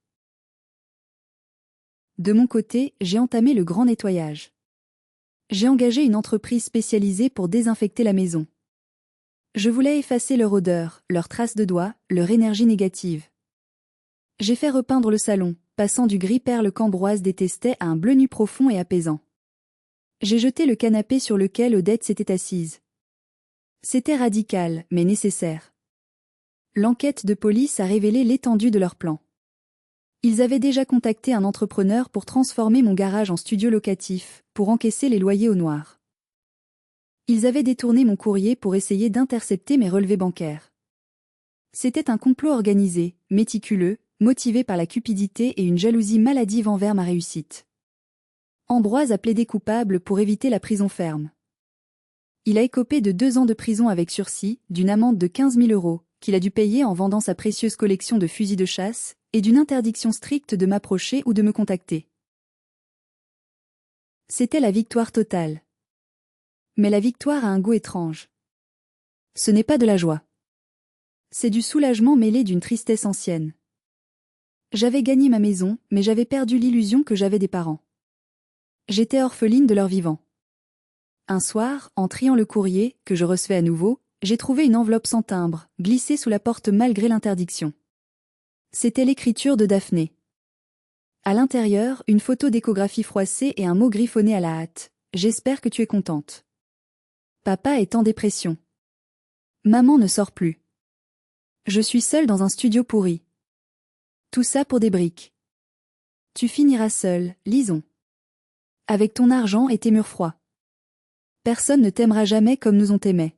De mon côté, j'ai entamé le grand nettoyage. J'ai engagé une entreprise spécialisée pour désinfecter la maison. Je voulais effacer leur odeur, leurs traces de doigts, leur énergie négative. J'ai fait repeindre le salon, passant du gris perle qu'Ambroise détestait à un bleu nu profond et apaisant. J'ai jeté le canapé sur lequel Odette s'était assise. C'était radical, mais nécessaire. L'enquête de police a révélé l'étendue de leur plan. Ils avaient déjà contacté un entrepreneur pour transformer mon garage en studio locatif, pour encaisser les loyers au noir. Ils avaient détourné mon courrier pour essayer d'intercepter mes relevés bancaires. C'était un complot organisé, méticuleux, motivé par la cupidité et une jalousie maladive envers ma réussite. Ambroise a plaidé coupable pour éviter la prison ferme. Il a écopé de 2 ans de prison avec sursis, d'une amende de 15 000 €, qu'il a dû payer en vendant sa précieuse collection de fusils de chasse, et d'une interdiction stricte de m'approcher ou de me contacter. C'était la victoire totale. Mais la victoire a un goût étrange. Ce n'est pas de la joie. C'est du soulagement mêlé d'une tristesse ancienne. J'avais gagné ma maison, mais j'avais perdu l'illusion que j'avais des parents. J'étais orpheline de leur vivant. Un soir, en triant le courrier, que je recevais à nouveau, j'ai trouvé une enveloppe sans timbre, glissée sous la porte malgré l'interdiction. C'était l'écriture de Daphné. À l'intérieur, une photo d'échographie froissée et un mot griffonné à la hâte. J'espère que tu es contente. Papa est en dépression. Maman ne sort plus. Je suis seule dans un studio pourri. Tout ça pour des briques. Tu finiras seule, lisons. Avec ton argent et tes murs froids. Personne ne t'aimera jamais comme nous on t'aimait.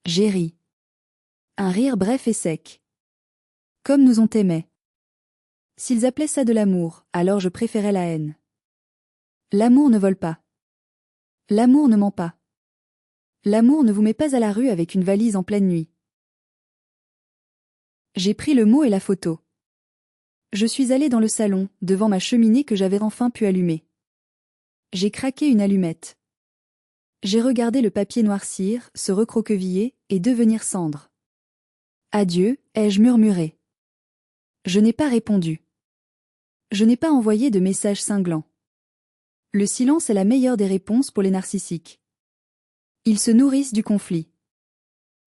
J'ai ri. Un rire bref et sec. Comme nous on t'aimait. S'ils appelaient ça de l'amour, alors je préférais la haine. L'amour ne vole pas. L'amour ne ment pas. L'amour ne vous met pas à la rue avec une valise en pleine nuit. J'ai pris le mot et la photo. Je suis allée dans le salon, devant ma cheminée que j'avais enfin pu allumer. J'ai craqué une allumette. J'ai regardé le papier noircir, se recroqueviller et devenir cendre. Adieu, ai-je murmuré. Je n'ai pas répondu. Je n'ai pas envoyé de message cinglant. Le silence est la meilleure des réponses pour les narcissiques. Ils se nourrissent du conflit.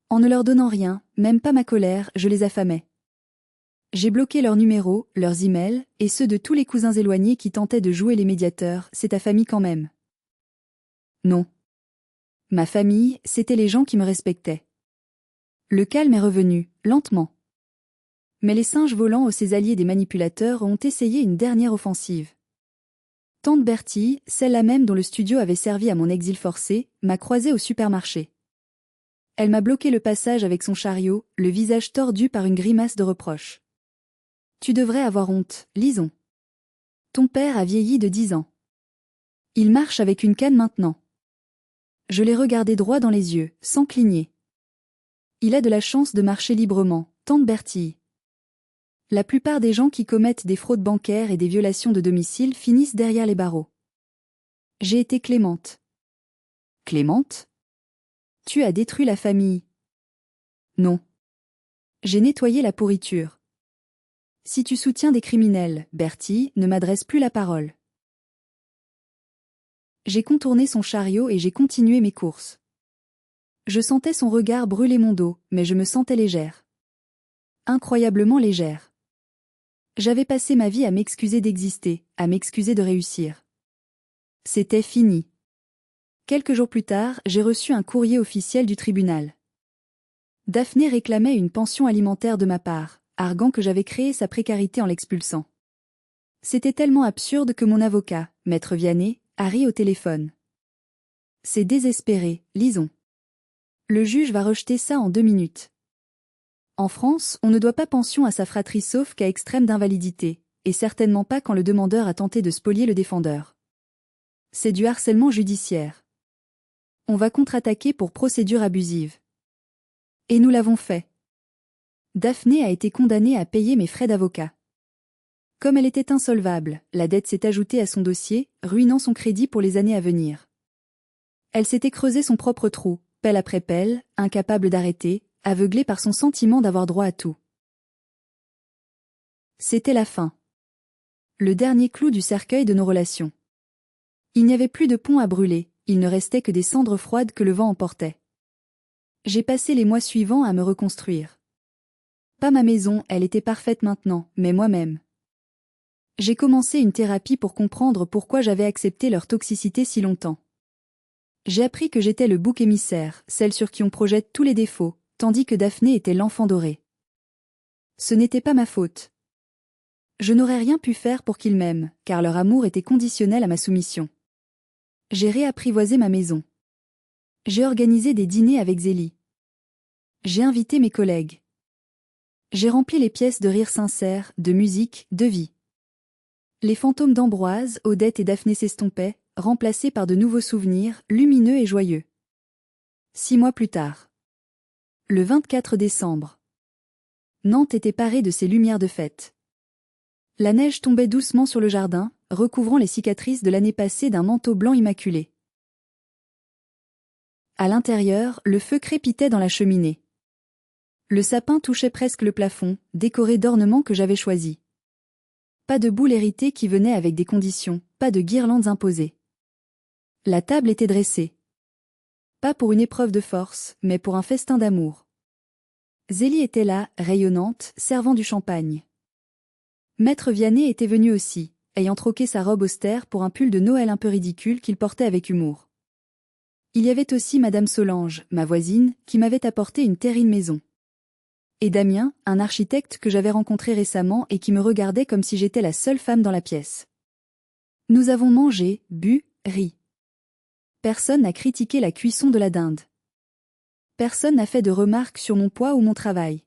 En ne leur donnant rien, même pas ma colère, je les affamais. J'ai bloqué leurs numéros, leurs emails, et ceux de tous les cousins éloignés qui tentaient de jouer les médiateurs, c'est ta famille quand même. Non. Ma famille, c'était les gens qui me respectaient. Le calme est revenu, lentement. Mais les singes volants aux alliés des manipulateurs ont essayé une dernière offensive. Tante Bertie, celle-là même dont le studio avait servi à mon exil forcé, m'a croisée au supermarché. Elle m'a bloqué le passage avec son chariot, le visage tordu par une grimace de reproche. Tu devrais avoir honte, lisons. Ton père a vieilli de 10 ans. Il marche avec une canne maintenant. Je l'ai regardé droit dans les yeux, sans cligner. Il a de la chance de marcher librement, tante Bertie. La plupart des gens qui commettent des fraudes bancaires et des violations de domicile finissent derrière les barreaux. J'ai été clémente. Clémente ? Tu as détruit la famille. Non. J'ai nettoyé la pourriture. Si tu soutiens des criminels, Bertie, ne m'adresse plus la parole. J'ai contourné son chariot et j'ai continué mes courses. Je sentais son regard brûler mon dos, mais je me sentais légère. Incroyablement légère. J'avais passé ma vie à m'excuser d'exister, à m'excuser de réussir. C'était fini. Quelques jours plus tard, j'ai reçu un courrier officiel du tribunal. Daphné réclamait une pension alimentaire de ma part, arguant que j'avais créé sa précarité en l'expulsant. C'était tellement absurde que mon avocat, Maître Vianney, a ri au téléphone. C'est désespéré, lisons. Le juge va rejeter ça en 2 minutes. En France, on ne doit pas pension à sa fratrie sauf qu'à extrême d'invalidité, et certainement pas quand le demandeur a tenté de spolier le défendeur. C'est du harcèlement judiciaire. On va contre-attaquer pour procédure abusive. Et nous l'avons fait. Daphné a été condamnée à payer mes frais d'avocat. Comme elle était insolvable, la dette s'est ajoutée à son dossier, ruinant son crédit pour les années à venir. Elle s'était creusé son propre trou, pelle après pelle, incapable d'arrêter, aveuglée par son sentiment d'avoir droit à tout. C'était la fin. Le dernier clou du cercueil de nos relations. Il n'y avait plus de pont à brûler, il ne restait que des cendres froides que le vent emportait. J'ai passé les mois suivants à me reconstruire. Pas ma maison, elle était parfaite maintenant, mais moi-même. J'ai commencé une thérapie pour comprendre pourquoi j'avais accepté leur toxicité si longtemps. J'ai appris que j'étais le bouc émissaire, celle sur qui on projette tous les défauts, tandis que Daphné était l'enfant doré. Ce n'était pas ma faute. Je n'aurais rien pu faire pour qu'ils m'aiment, car leur amour était conditionnel à ma soumission. J'ai réapprivoisé ma maison. J'ai organisé des dîners avec Zélie. J'ai invité mes collègues. J'ai rempli les pièces de rires sincères, de musique, de vie. Les fantômes d'Ambroise, Odette et Daphné s'estompaient, remplacés par de nouveaux souvenirs, lumineux et joyeux. 6 mois plus tard. Le 24 décembre. Nantes était parée de ses lumières de fête. La neige tombait doucement sur le jardin, recouvrant les cicatrices de l'année passée d'un manteau blanc immaculé. À l'intérieur, le feu crépitait dans la cheminée. Le sapin touchait presque le plafond, décoré d'ornements que j'avais choisis. Pas de boule héritée qui venait avec des conditions, pas de guirlandes imposées. La table était dressée. Pas pour une épreuve de force, mais pour un festin d'amour. Zélie était là, rayonnante, servant du champagne. Maître Vianney était venu aussi, ayant troqué sa robe austère pour un pull de Noël un peu ridicule qu'il portait avec humour. Il y avait aussi Madame Solange, ma voisine, qui m'avait apporté une terrine maison. Et Damien, un architecte que j'avais rencontré récemment et qui me regardait comme si j'étais la seule femme dans la pièce. Nous avons mangé, bu, ri. Personne n'a critiqué la cuisson de la dinde. Personne n'a fait de remarques sur mon poids ou mon travail.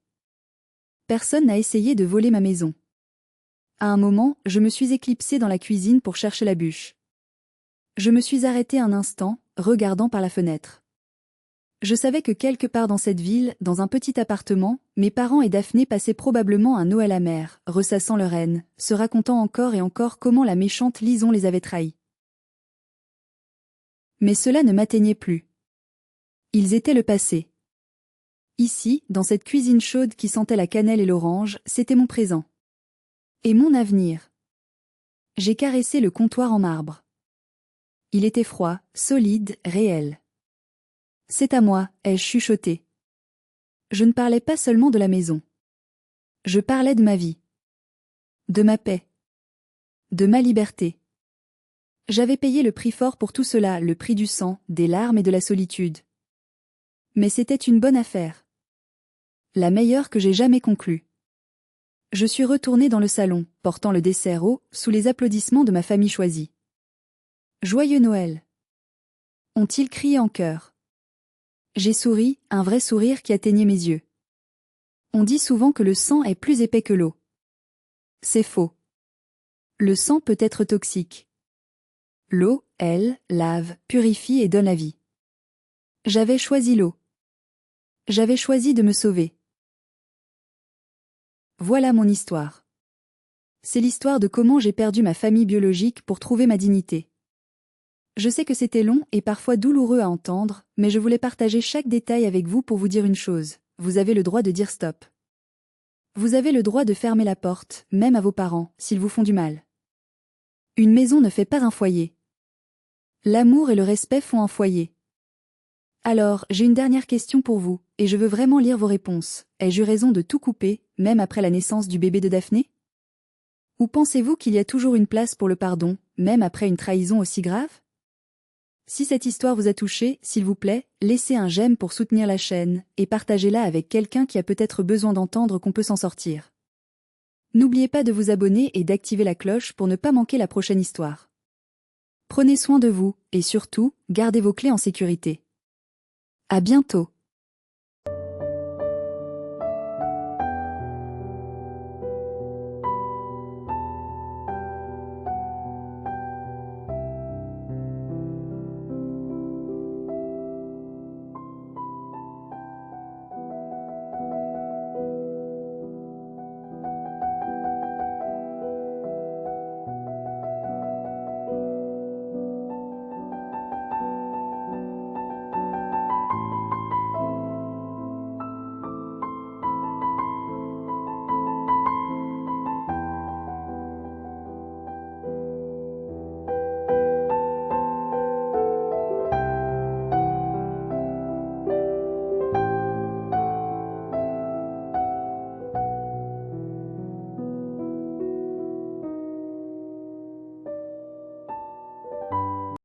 Personne n'a essayé de voler ma maison. À un moment, je me suis éclipsée dans la cuisine pour chercher la bûche. Je me suis arrêtée un instant, regardant par la fenêtre. Je savais que quelque part dans cette ville, dans un petit appartement, mes parents et Daphné passaient probablement un Noël amer, ressassant leur haine, se racontant encore et encore comment la méchante Lison les avait trahis. Mais cela ne m'atteignait plus. Ils étaient le passé. Ici, dans cette cuisine chaude qui sentait la cannelle et l'orange, c'était mon présent. Et mon avenir. J'ai caressé le comptoir en marbre. Il était froid, solide, réel. C'est à moi, ai-je chuchoté. Je ne parlais pas seulement de la maison. Je parlais de ma vie. De ma paix. De ma liberté. J'avais payé le prix fort pour tout cela, le prix du sang, des larmes et de la solitude. Mais c'était une bonne affaire. La meilleure que j'ai jamais conclue. Je suis retournée dans le salon, portant le dessert haut, sous les applaudissements de ma famille choisie. Joyeux Noël! Ont-ils crié en chœur? J'ai souri, un vrai sourire qui atteignait mes yeux. On dit souvent que le sang est plus épais que l'eau. C'est faux. Le sang peut être toxique. L'eau, elle, lave, purifie et donne la vie. J'avais choisi l'eau. J'avais choisi de me sauver. Voilà mon histoire. C'est l'histoire de comment j'ai perdu ma famille biologique pour trouver ma dignité. Je sais que c'était long et parfois douloureux à entendre, mais je voulais partager chaque détail avec vous pour vous dire une chose, vous avez le droit de dire stop. Vous avez le droit de fermer la porte, même à vos parents, s'ils vous font du mal. Une maison ne fait pas un foyer. L'amour et le respect font un foyer. Alors, j'ai une dernière question pour vous, et je veux vraiment lire vos réponses. Ai-je eu raison de tout couper, même après la naissance du bébé de Daphné? Ou pensez-vous qu'il y a toujours une place pour le pardon, même après une trahison aussi grave? Si cette histoire vous a touché, s'il vous plaît, laissez un j'aime pour soutenir la chaîne, et partagez-la avec quelqu'un qui a peut-être besoin d'entendre qu'on peut s'en sortir. N'oubliez pas de vous abonner et d'activer la cloche pour ne pas manquer la prochaine histoire. Prenez soin de vous, et surtout, gardez vos clés en sécurité. À bientôt.